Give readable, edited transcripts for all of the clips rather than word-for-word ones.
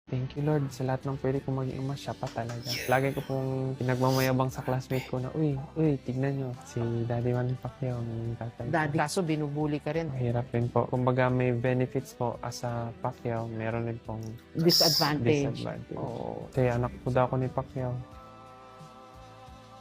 Thank you Lord sa lahat ng pwede kong maging ama, siya pa talaga. Lagi ko pong pinagmamayabang sa classmate ko na, uy, tignan nyo, si Daddy Manny Pacquiao, yung tatay ko. Daddy, kaso binubuli ka rin. Mahirap rin po. Kumbaga may benefits po as a Pacquiao, meron rin pong Disadvantage. disadvantage. Oo. Kasi anak po daw ako ni Pacquiao.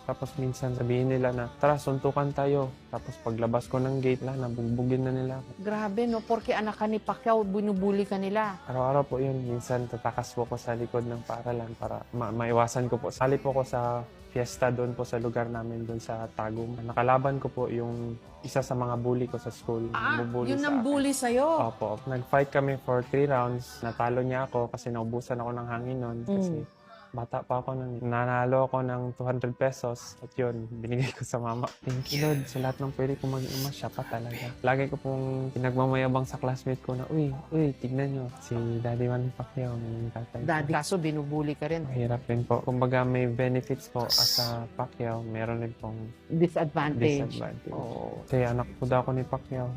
Tapos minsan sabihin nila na, tara, suntukan tayo. Tapos paglabas ko ng gate, nabugbugin na nila ako. Grabe, no? Porque anak ka ni Pacquiao, binubuli ka nila. Araw-araw po yun. Minsan tatakas po ko sa likod ng paaralan para maiwasan ko po. Sali po ko sa fiesta doon po sa lugar namin doon sa Tagum. Nakalaban ko po yung isa sa mga bully ko sa school. Bumubully Yun sa ang akin. bully sa'yo. Opo. Nag-fight kami for 3 rounds. Natalo niya ako kasi naubusan ako ng hangin noon. Kasi bata pa ako nun. Nanalo ako ng 200 pesos at yun, binigay ko sa mama. Thank you Lord sa lahat ng pwede kong maging ama, siya pa talaga. Lagi ko pong pinagmamayabang sa classmate ko na, uy, tignan nyo, si Daddy Manny Pacquiao, yung tatay ko. Daddy, kaso binubuli ka rin. Mahirap rin po. Kumbaga may benefits po as a Pacquiao, meron rin pong Disadvantage. disadvantage. Oo. Kasi anak po daw ako ni Pacquiao.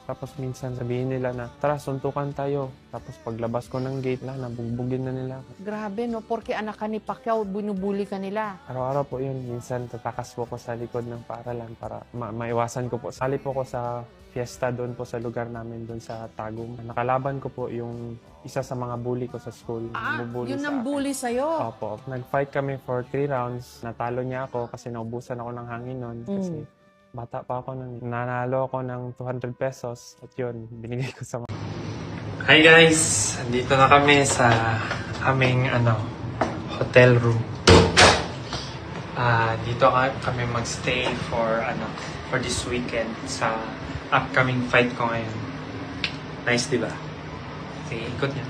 Tapos minsan sabihin nila na, tara, suntukan tayo. Tapos paglabas ko ng gate, nabugbugin na nila ako. Grabe, no? Porque anak ka ni Pacquiao, binubuli ka nila. Araw-araw po yun. Minsan tatakas po ko sa likod ng paaralan para maiwasan ko po. Sali po ko sa fiesta doon po sa lugar namin doon sa Tagum. Nakalaban ko po yung isa sa mga bully ko sa school. Bumubully Yun sa ang akin. bully sa'yo. Opo. Nag-fight kami for 3 rounds. Natalo niya ako kasi naubusan ako ng hangin noon. Kasi bata pa ako nun. Nanalo ako ng 200 pesos at yun, binigay ko sa mama. Hi guys! Andito na kami sa aming hotel room. Dito kami magstay for this weekend sa upcoming fight ko ngayon. Nice, di ba? Sige, ikot niya.